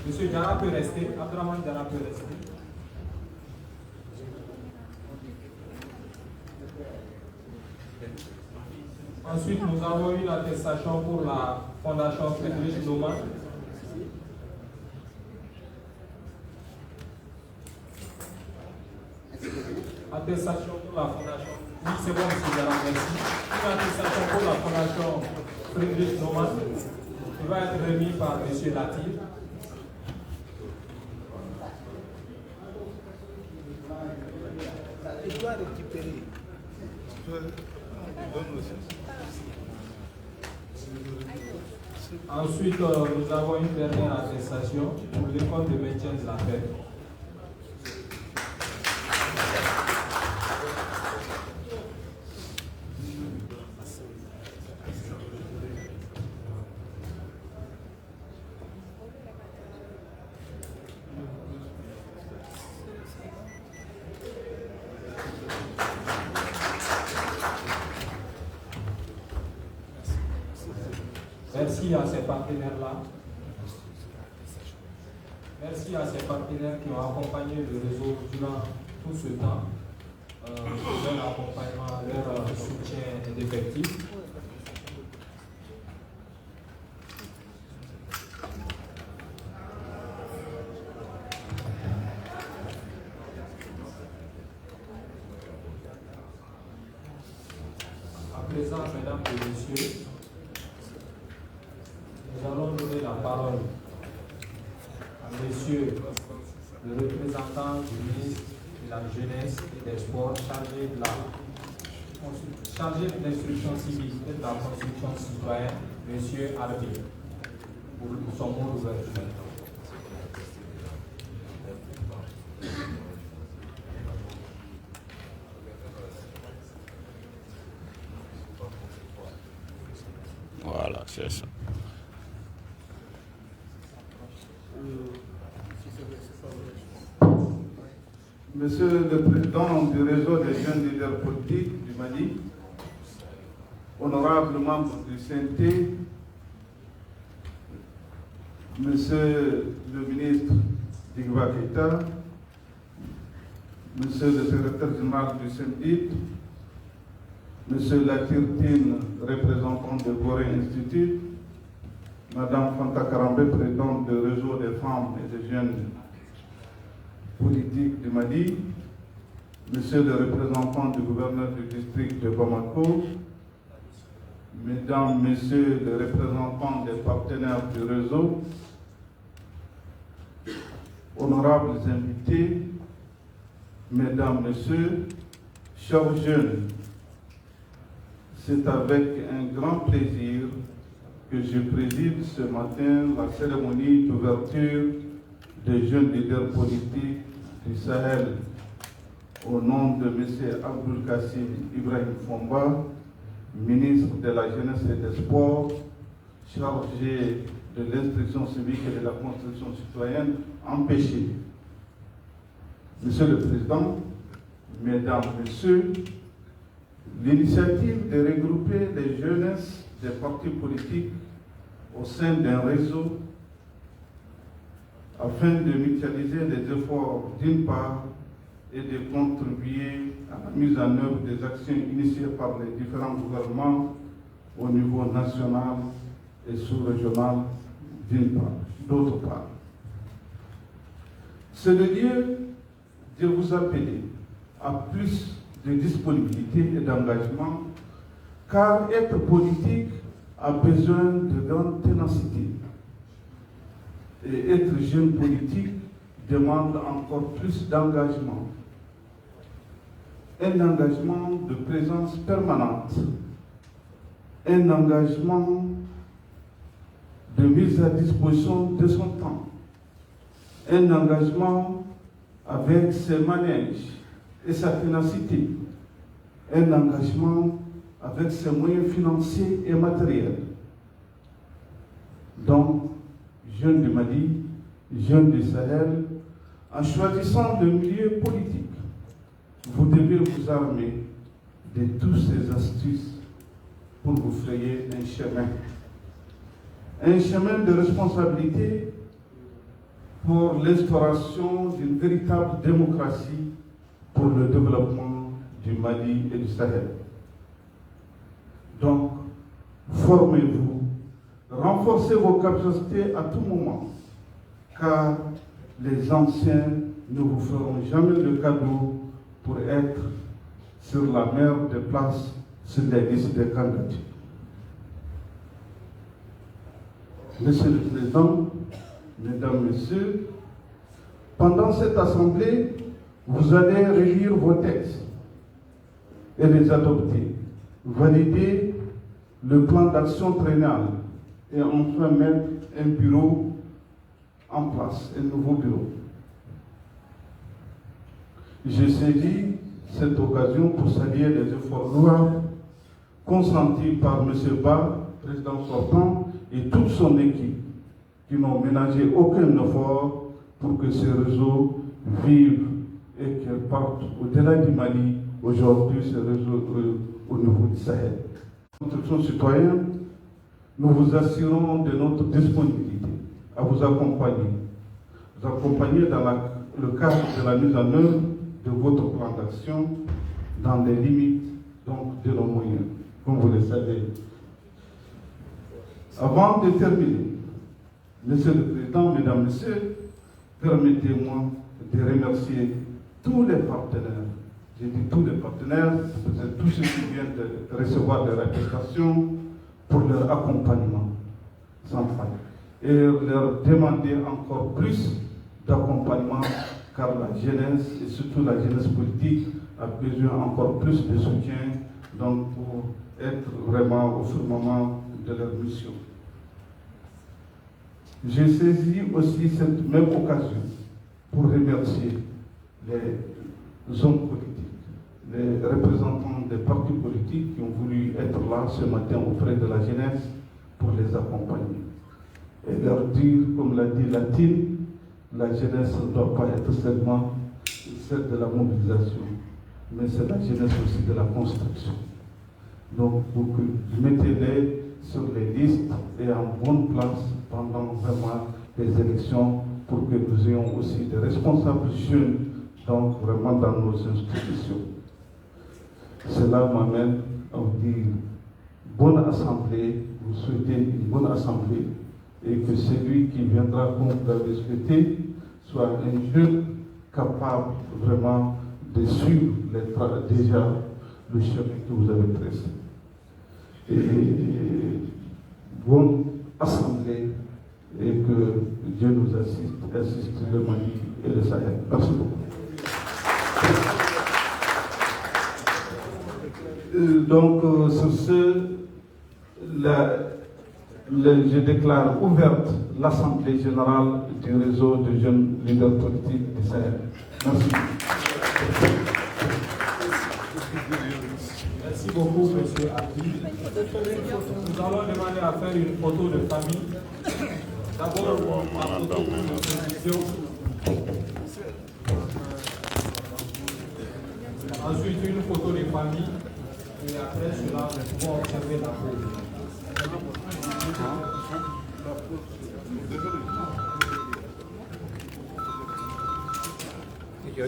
Monsieur Diara peut rester, Abdraman Diara peut rester. Ensuite, nous avons une attestation pour la Fondation Friedrich Naumann. Attestation pour la Fondation. Oui, c'est bon, monsieur Diara, merci. Une attestation pour la Fondation Friedrich Naumann qui va être remis par monsieur Latif. Il doit récupérer. Ensuite, nous avons une dernière attestation pour l'école de maintien de la paix. Merci à ces partenaires-là. Merci à ces partenaires qui ont accompagné le réseau durant tout ce temps. Leur accompagnement, leur soutien d'effectifs. À présent, mesdames et messieurs, nous allons donner la parole à monsieur le représentant du ministre de la Jeunesse et des Sports chargé de l'instruction civique et de la construction citoyenne, monsieur Arbi, pour son mot d'ouverture. Voilà, c'est ça. Monsieur le Président du réseau des jeunes leaders politiques du Mali, honorables membres du CNT, Monsieur le ministre Digba Keïta, Monsieur le secrétaire général du CNDIT, Monsieur Latir Tine, représentant de Gorée Institute, Madame Fanta Karambé, présidente du réseau des femmes et des jeunes politique du Mali, Monsieur le représentant du gouverneur du district de Bamako, Mesdames, Messieurs les représentants des partenaires du réseau, honorables invités, Mesdames, Messieurs, chers jeunes, c'est avec un grand plaisir que je préside ce matin la cérémonie d'ouverture des jeunes leaders politiques du Sahel au nom de M. Abdul Kassim Ibrahim Fomba, ministre de la Jeunesse et des Sports, chargé de l'instruction civique et de la construction citoyenne, empêché. Monsieur le Président, Mesdames, Messieurs, l'initiative de regrouper les jeunesses des partis politiques au sein d'un réseau afin de mutualiser les efforts d'une part et de contribuer à la mise en œuvre des actions initiées par les différents gouvernements au niveau national et sous-régional d'une part, d'autre part. C'est le lieu de vous appeler à plus de disponibilité et d'engagement, car être politique a besoin de grande ténacité. Et être jeune politique demande encore plus d'engagement. Un engagement de présence permanente, un engagement de mise à disposition de son temps, un engagement avec ses manèges et sa ténacité, un engagement avec ses moyens financiers et matériels. Donc, jeunes du Mali, jeunes du Sahel, en choisissant le milieu politique, vous devez vous armer de toutes ces astuces pour vous frayer un chemin de responsabilité pour l'instauration d'une véritable démocratie pour le développement du Mali et du Sahel. Donc, formez-vous, renforcez vos capacités à tout moment, car les anciens ne vous feront jamais le cadeau pour être sur la meilleure des places sur les listes des candidatures. Monsieur le Président, Mesdames, Messieurs, pendant cette assemblée, vous allez relire vos textes et les adopter, valider le plan d'action triennal et enfin mettre un bureau en place, un nouveau bureau. J'ai saisi cette occasion pour saluer les efforts louables consentis par M. Ba, président sortant, et toute son équipe, qui n'ont ménagé aucun effort pour que ces réseaux vivent et qu'ils partent au-delà du Mali, aujourd'hui ces réseaux au niveau du Sahel. Construction citoyenne, nous vous assurons de notre disponibilité à vous accompagner dans le cadre de la mise en œuvre de votre plan d'action dans les limites donc, de nos moyens, comme vous le savez. Avant de terminer, Monsieur le Président, Mesdames, Messieurs, permettez-moi de remercier tous les partenaires. J'ai dit tous les partenaires, c'est tous ceux qui viennent de recevoir des attestations pour leur accompagnement sans faille. Et leur demander encore plus d'accompagnement, car la jeunesse, et surtout la jeunesse politique, a besoin encore plus de soutien donc pour être vraiment au firmament de leur mission. J'ai saisi aussi cette même occasion pour remercier les hommes politiques, les représentants des partis politiques qui ont voulu être là ce matin auprès de la jeunesse pour les accompagner. Et leur dire, comme l'a dit Latine, la jeunesse ne doit pas être seulement celle de la mobilisation, mais c'est la jeunesse aussi de la construction. Donc, mettez-les sur les listes et en bonne place pendant vraiment les élections pour que nous ayons aussi des responsables jeunes donc vraiment dans nos institutions. Cela m'amène à vous dire bonne assemblée, vous souhaitez une bonne assemblée et que celui qui viendra, comme vous l'avez souhaité, soit un jeune capable vraiment de suivre déjà le chemin que vous avez tracé. Et bonne assemblée et que Dieu nous assiste le Mali et le Sahel. Merci beaucoup. Donc, sur ce, je déclare ouverte l'Assemblée générale du réseau de jeunes leaders politiques du Sahel. Merci. Merci beaucoup, M. Abdi. Nous allons demander à faire une photo de famille. D'abord, la photo pour notre vision. Ensuite, une photo de famille. Et après cela, nous pouvons observer la photo. La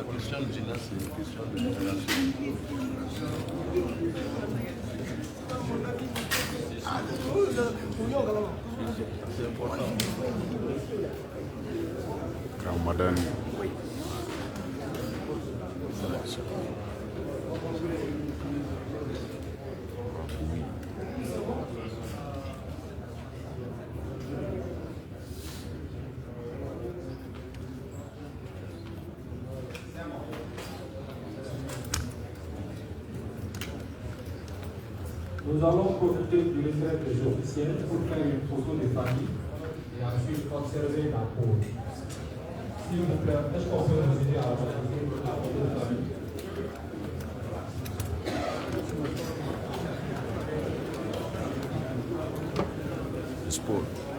question de Gina, c'est une question de génération. C'est important. Ramadan. Nous allons profiter du retrait des officiels pour faire une photo de famille et ensuite observer la pause. S'il vous plaît, est-ce qu'on peut nous aider à organiser la photo de famille? Sport.